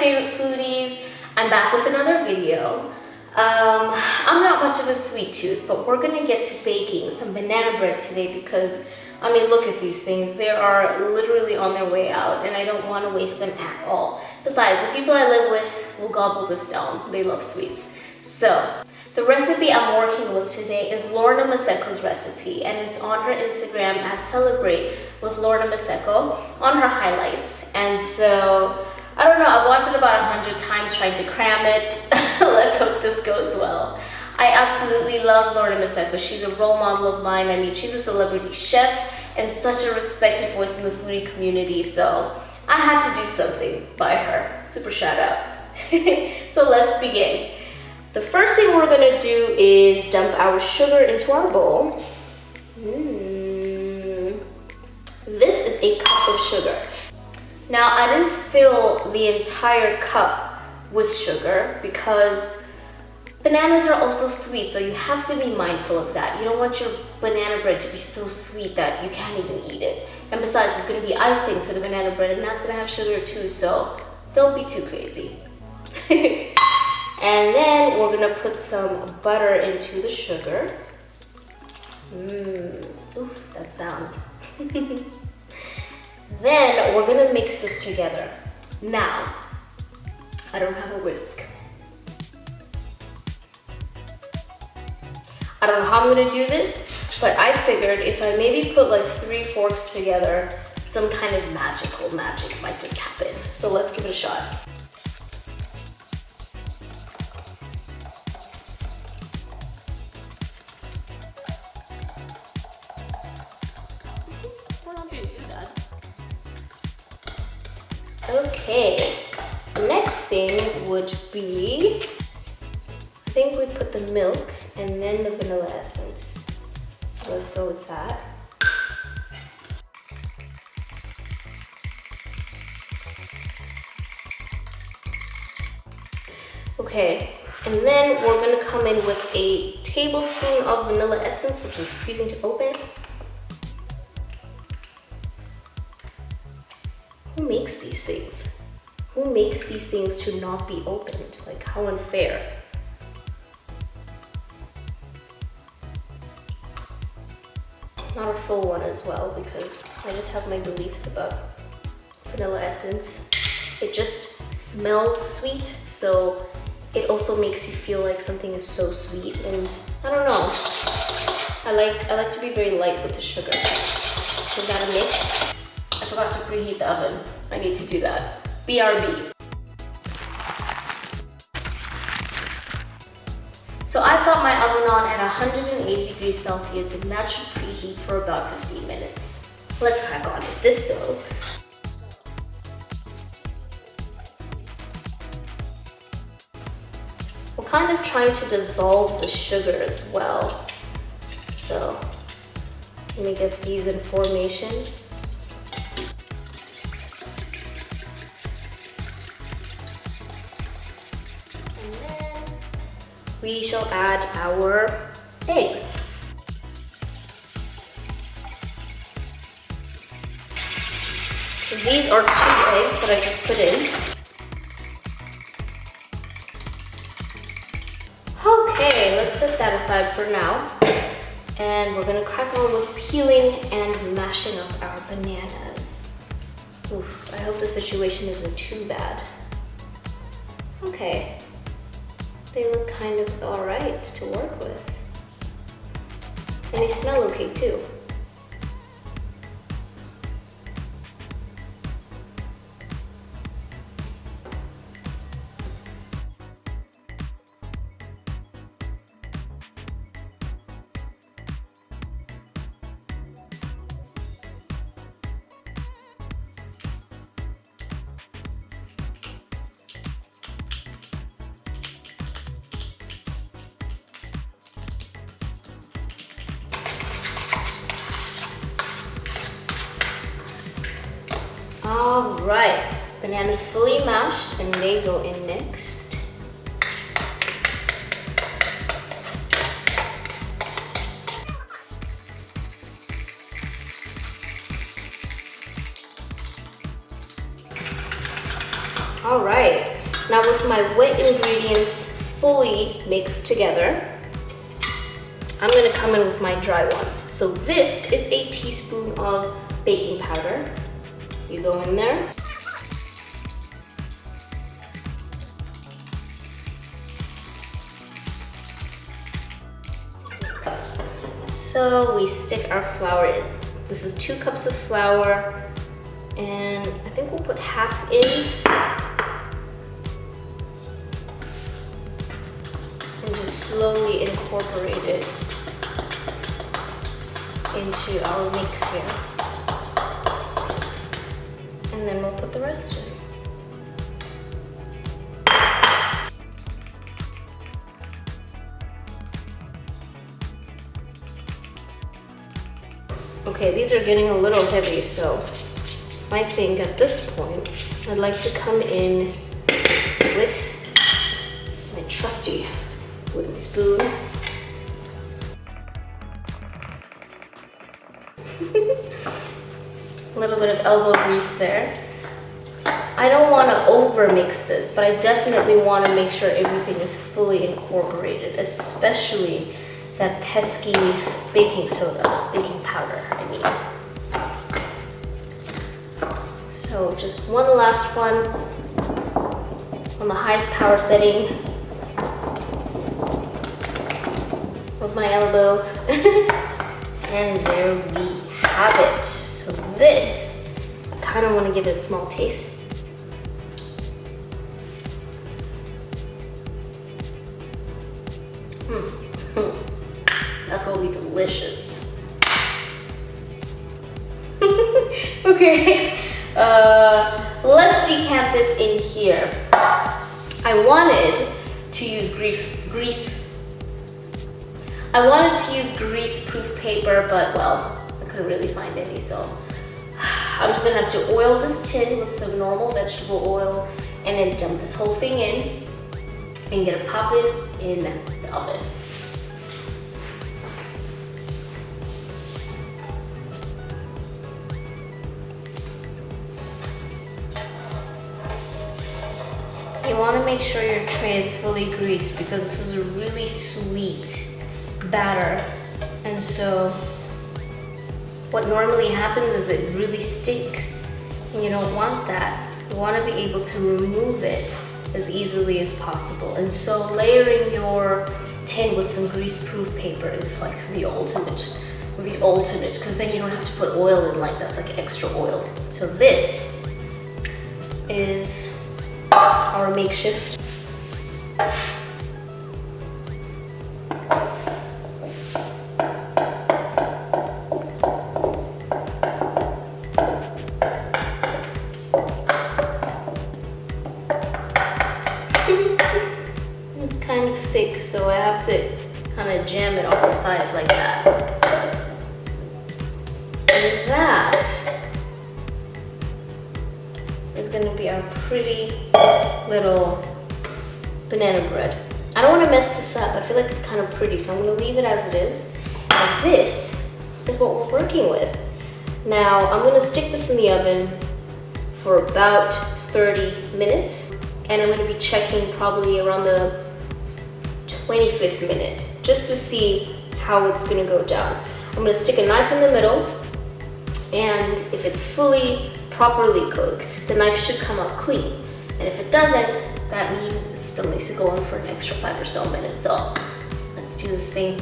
favorite foodies. I'm back with another video. I'm not much of a sweet tooth, but we're gonna get to baking some banana bread today because, I mean, look at these things. They are literally on their way out and I don't want to waste them at all. Besides, the people I live with will gobble this down. They love sweets. So, the recipe I'm working with today is Lorna Maseco's recipe, and it's on her Instagram at Celebrate with Lorna Maseco on her highlights. And so, I don't know, I've watched it about 100 times trying to cram it. Let's hope this goes well. I absolutely love Lorna Maseco. She's a role model of mine. I mean, she's a celebrity chef and such a respected voice in the foodie community, so I had to do something by her. Super shout out. So let's begin. The first thing we're gonna do is dump our sugar into our bowl. This is a cup of sugar. Now, I didn't fill the entire cup with sugar because bananas are also sweet, so you have to be mindful of that. You don't want your banana bread to be so sweet that you can't even eat it. And besides, it's gonna be icing for the banana bread, and that's gonna have sugar too, so don't be too crazy. And then we're gonna put some butter into the sugar. Ooh, that sound. Then we're gonna mix this together. Now, I don't have a whisk. I don't know how I'm gonna do this, but I figured if I maybe put like 3 forks together, some kind of magic might just happen. So let's give it a shot. Okay, next thing would be, I think we put the milk and then the vanilla essence. So let's go with that. Okay, and then we're gonna come in with a tablespoon of vanilla essence, which is refusing to open. Who makes these things? Who makes these things to not be opened? Like, how unfair. Not a full one as well, because I just have my beliefs about vanilla essence. It just smells sweet, so it also makes you feel like something is so sweet, and I don't know. I like to be very light with the sugar. Give that a mix. I forgot to preheat the oven. I need to do that. BRB. So I've got my oven on at 180 degrees Celsius, and that should preheat for about 15 minutes. Let's crack on with this stove. We're kind of trying to dissolve the sugar as well. So let me get these in formation. We shall add our eggs. So these are 2 eggs that I just put in. Okay, let's set that aside for now. And we're gonna crack on with peeling and mashing up our bananas. Oof, I hope the situation isn't too bad. Okay. They look kind of all right to work with. And they smell okay too. All right, bananas fully mashed and they go in next. All right, Now with my wet ingredients fully mixed together, I'm gonna come in with my dry ones. So this is a teaspoon of baking powder. You go in there. So we stick our flour in. This is 2 cups of flour, and I think we'll put half in. And just slowly incorporate it into our mix here. And then we'll put the rest in. Okay, these are getting a little heavy, so I think at this point, I'd like to come in with my trusty wooden spoon. A little bit of elbow grease there. I don't want to over mix this, but I definitely want to make sure everything is fully incorporated, especially that pesky baking soda, baking powder, I mean. So just one last one on the highest power setting with my elbow. And there we have it. So this, I kind of want to give it a small taste. That's gonna be delicious. Okay, let's decant this in here. I wanted to use grease-proof paper, but well, I couldn't really find any, so I'm just gonna have to oil this tin with some normal vegetable oil and then dump this whole thing in and get it popping in the oven. You want to make sure your tray is fully greased because this is a really sweet batter, and so what normally happens is it really sticks, and you don't want that. You want to be able to remove it as easily as possible, and so layering your tin with some grease-proof paper is like the ultimate, because then you don't have to put oil in, like that's like extra oil. So this is our makeshift. It's kind of thick, so I have to kind of jam it off the sides like that. And that is going to be our pretty little banana bread. I don't want to mess this up. I feel like it's kind of pretty, so I'm going to leave it as it is. And this is what we're working with. Now, I'm going to stick this in the oven for about 30 minutes. And I'm going to be checking probably around the 25th minute, just to see how it's going to go down. I'm going to stick a knife in the middle, and if it's fully properly cooked, the knife should come out clean. And if it doesn't, that means it still needs to go on for an extra 5 or so minutes. So let's do this thing.